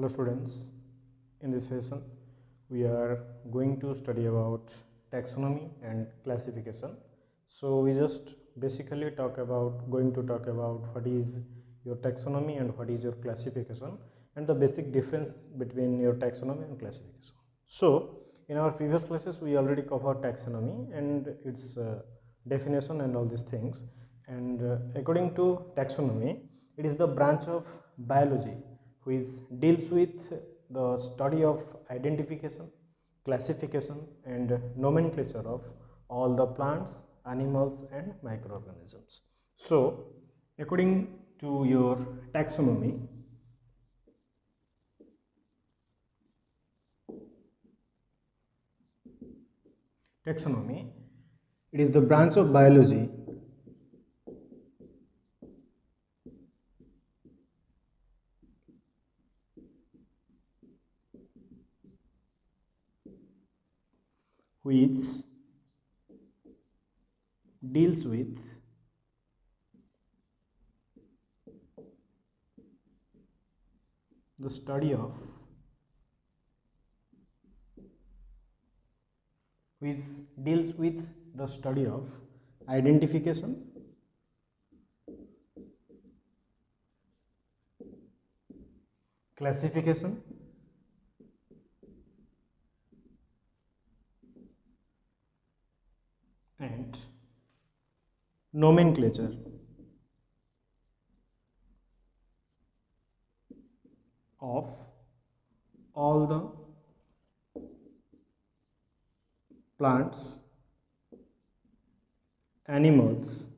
Hello students, in this session we are going to study about taxonomy and classification. So we just basically going to talk about what is your taxonomy and what is your classification and the basic difference between your taxonomy and classification. So in our previous classes we already covered taxonomy and its definition and all these things, and according to taxonomy, it is the branch of biology which deals with the study of identification, classification and nomenclature of all the plants, animals and microorganisms. So according to your taxonomy, it is the branch of biology which deals with the study of identification, classification and nomenclature of all the plants, animals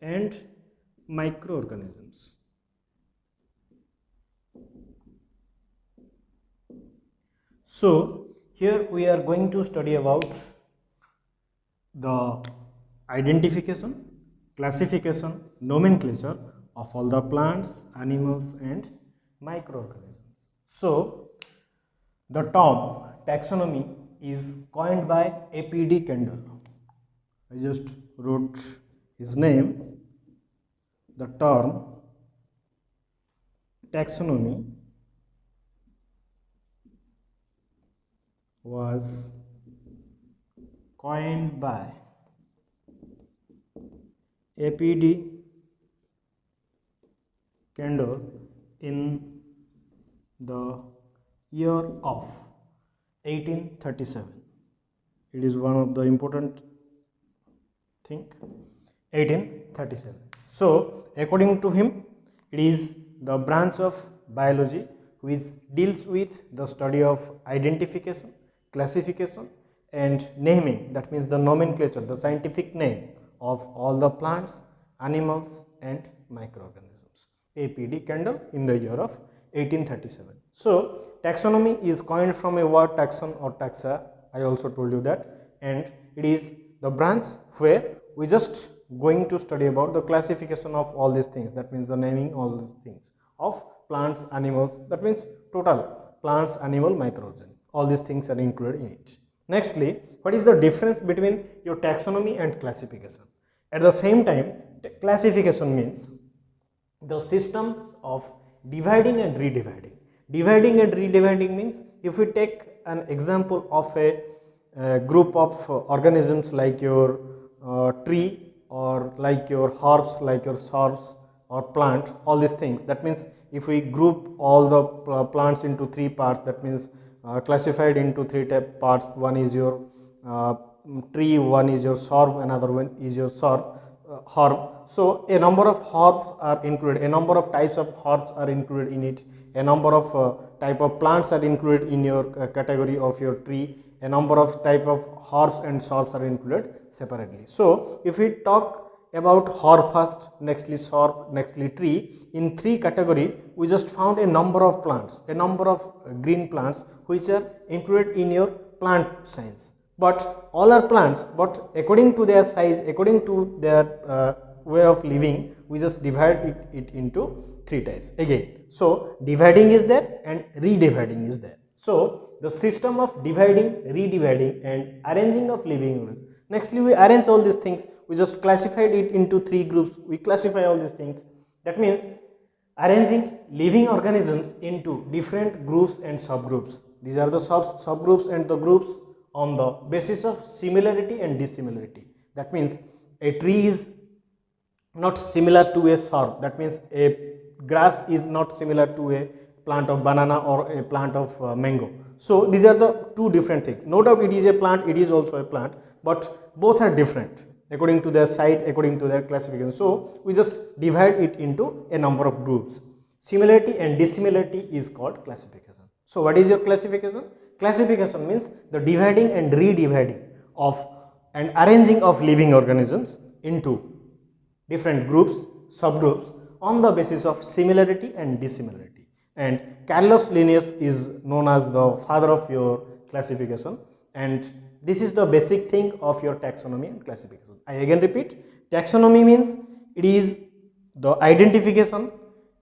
and microorganisms. So here we are going to study about the identification, classification, nomenclature of all the plants, animals and microorganisms. So the term taxonomy is coined by A.P.D. Kendall. I just wrote his name. The term taxonomy was coined by A.P.D. Kendall in the year of 1837. It is one of the important thing, 1837. So according to him, it is the branch of biology which deals with the study of identification, classification and naming, that means the nomenclature, the scientific name of all the plants, animals and microorganisms. A.P.D. Kendall in the year of 1837. So taxonomy is coined from a word taxon or taxa, I also told you that, and it is the branch where we just going to study about the classification of all these things, that means the naming all these things of plants, animals, that means total plants, animal, microorganism, all these things are included in it. Nextly, what is the difference between your taxonomy and classification? At the same time, classification means the systems of dividing and redividing. Dividing and redividing means if we take an example of a group of organisms like your tree or like your herbs, like your shrubs or plant, all these things, that means if we group all the plants into three parts, that means classified into three parts, one is your tree, one is your shrub, another one is your herb. So a number of herbs are included, a number of types of herbs are included in it, a number of type of plants are included in your category of your tree, a number of type of herbs and shrubs are included separately. So if we talk about herb first, nextly shrub, nextly tree, in three category we just found a number of plants, a number of green plants which are included in your plant science, but all are plants, but according to their size, according to their way of living, we just divide it into three types again. So dividing is there and redividing is there. So the system of dividing, redividing and arranging of living. Nextly we arrange all these things, we just classified it into three groups, we classify all these things. That means arranging living organisms into different groups and subgroups. These are the subgroups and the groups on the basis of similarity and dissimilarity. That means a tree is not similar to a shrub. That means a grass is not similar to a plant of banana or a plant of mango. So these are the two different things. No doubt it is a plant, it is also a plant, but both are different according to their site, according to their classification. So we just divide it into a number of groups. Similarity and dissimilarity is called classification. So what is your classification? Classification means the dividing and redividing of and arranging of living organisms into different groups, subgroups on the basis of similarity and dissimilarity. And Carolus Linnaeus is known as the father of your classification, and this is the basic thing of your taxonomy and classification. I again repeat, taxonomy means it is the identification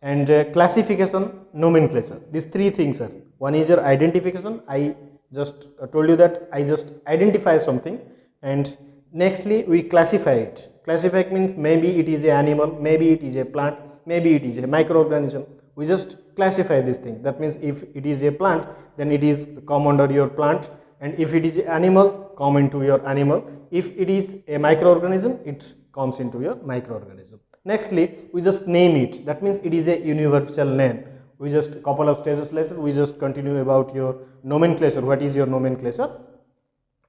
and classification, nomenclature. These three things are. One is your identification. I just told you that I just identify something, and nextly we classify it. Classify means maybe it is an animal, maybe it is a plant, maybe it is a microorganism. We just classify this thing. That means if it is a plant, then it is come under your plant, and if it is an animal, come into your animal. If it is a microorganism, it comes into your microorganism. Nextly, we just name it. That means it is a universal name. We just couple of stages later, we just continue about your nomenclature. What is your nomenclature?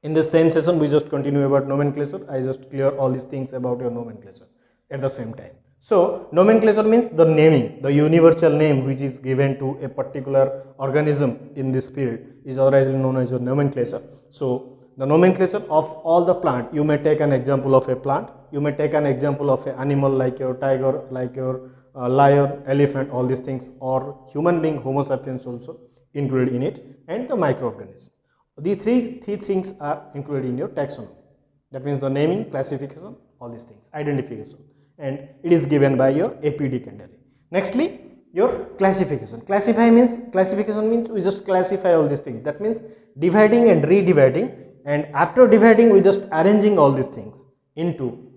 In this same session, we just continue about nomenclature. I just clear all these things about your nomenclature at the same time. So nomenclature means the naming, the universal name which is given to a particular organism in this field is otherwise known as your nomenclature. So the nomenclature of all the plant, you may take an example of a plant, you may take an example of an animal like your tiger, like your lion, elephant, all these things, or human being, Homo sapiens also included in it, and the microorganism. The three things are included in your taxonomy. That means the naming, classification, all these things, identification, and it is given by your APD Kendall. Nextly, your classification. Classification means we just classify all these things. That means dividing and redividing, and after dividing, we just arranging all these things into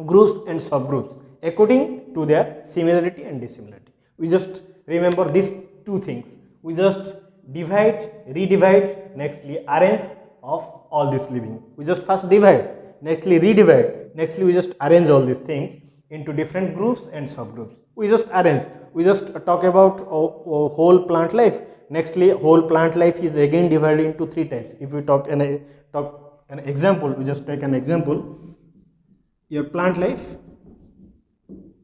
groups and subgroups according to their similarity and dissimilarity. We just remember these two things. We just divide, redivide, nextly arrange of all this living. We just first divide, nextly redivide, nextly we just arrange all these things into different groups and subgroups. We just arrange. We just talk about whole plant life. Nextly, whole plant life is again divided into three types. If we talk an example, we just take an example. Your plant life,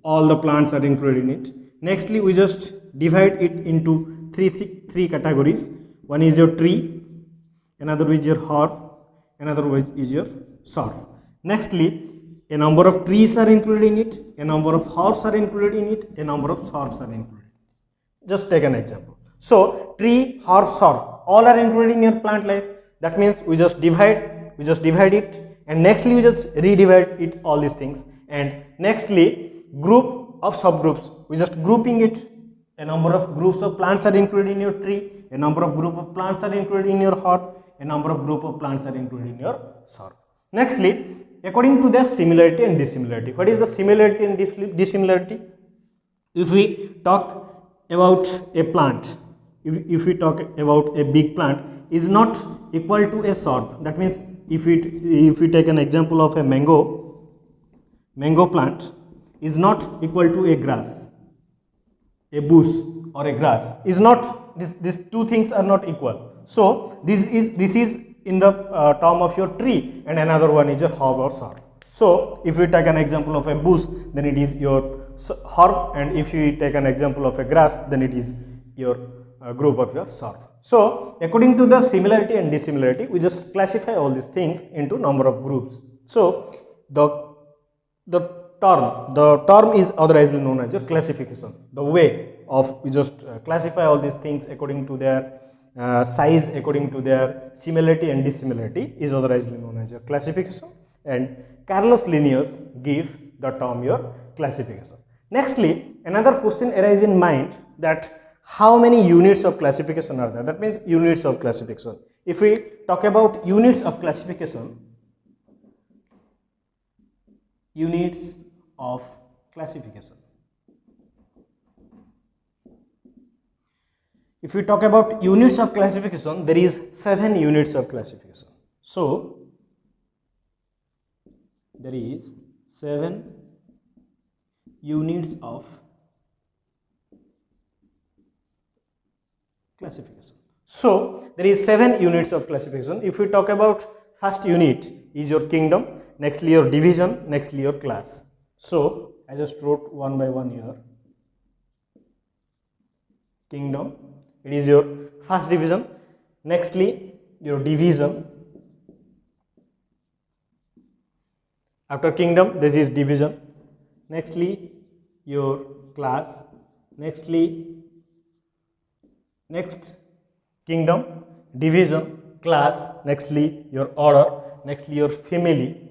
all the plants are included in it. Nextly, we just divide it into three categories. One is your tree, another is your herb, another is your shrub. Nextly, a number of trees are included in it, a number of herbs are included in it, a number of shrubs are included. Just take an example. So, tree, herb, shrub, all are included in your plant life. That means we just divide it, and nextly we just redivide it, all these things. And nextly, group of subgroups, we just grouping it. A number of groups of plants are included in your tree, a number of group of plants are included in your herb, a number of group of plants are included in your shrub. Nextly, according to their similarity and dissimilarity. What is the similarity and dissimilarity? If we talk about a plant, if we talk about a big plant, is not equal to a shrub. That means if we take an example of a mango plant is not equal to a grass. A bush or a grass is not, these two things are not equal. So this is in the term of your tree, and another one is your herb or shrub. So if we take an example of a bush, then it is your herb, and if you take an example of a grass, then it is your group of your shrub. So according to the similarity and dissimilarity, we just classify all these things into number of groups. So the term is otherwise known as your classification. The way of we just classify all these things according to their size, according to their similarity and dissimilarity is otherwise known as your classification, and Carolus Linnaeus give the term your classification. Nextly, another question arises in mind that how many units of classification are there? That means units of classification. If we talk about units of classification, units of classification. If we talk about units of classification, there is 7 units of classification. So there is 7 units of classification. So there is 7 units of classification. If we talk about first unit is your kingdom, nextly your division, nextly your class. So I just wrote one by one here. Kingdom, it is your first division, nextly your division. After kingdom, this is division, nextly your class, nextly next kingdom, division, class, nextly your order, nextly your family,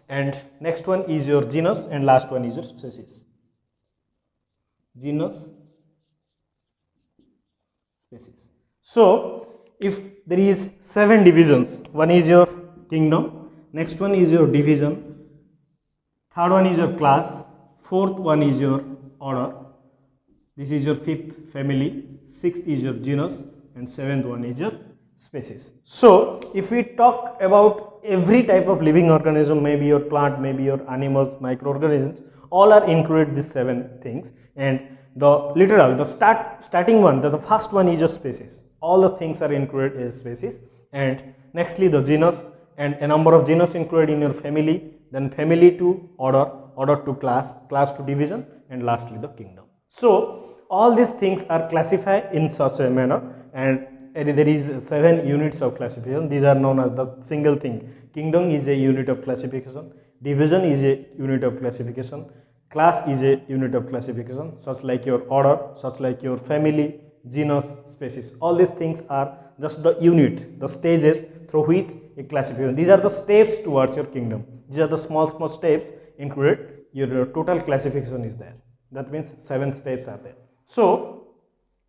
and next one is your genus, and last one is your species. Genus, species. So if there is 7 divisions, one is your kingdom, next one is your division, third one is your class, fourth one is your order, this is your fifth family, sixth is your genus, and seventh one is your species. So if we talk about every type of living organism, maybe your plant, maybe your animals, microorganisms, all are included these 7 things, and the starting one, the first one is your species. All the things are included as species, and nextly the genus, and a number of genus included in your family, then family to order, order to class, class to division, and lastly the kingdom. So all these things are classified in such a manner, and there is 7 units of classification. These are known as the single thing. Kingdom is a unit of classification, division is a unit of classification, class is a unit of classification, such like your order, such like your family, genus, species. All these things are just the unit, the stages through which a classification. These are the steps towards your kingdom. These are the small steps included. Your total classification is there. That means 7 steps are there. So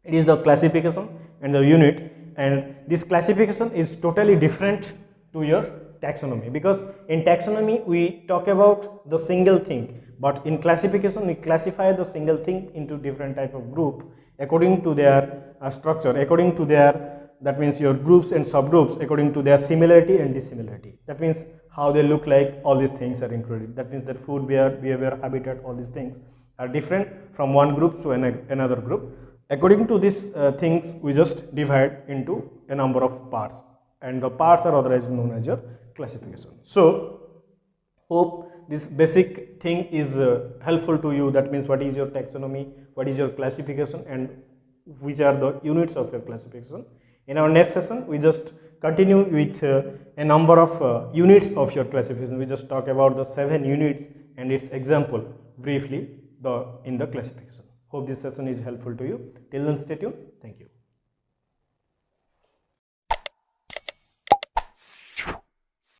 it is the classification and the unit, and this classification is totally different to your taxonomy, because in taxonomy we talk about the single thing, but in classification we classify the single thing into different type of group according to their structure, according to their, that means your groups and subgroups, according to their similarity and dissimilarity. That means how they look like, all these things are included. That means that food, behavior, habitat, all these things are different from one group to another group. According to these things, we just divide into a number of parts, and the parts are otherwise known as your classification. So hope this basic thing is helpful to you. That means what is your taxonomy, what is your classification, and which are the units of your classification. In our next session, we just continue with a number of units of your classification. We just talk about the 7 units and its example briefly in the classification. Hope this session is helpful to you. Till then, stay tuned. Thank you.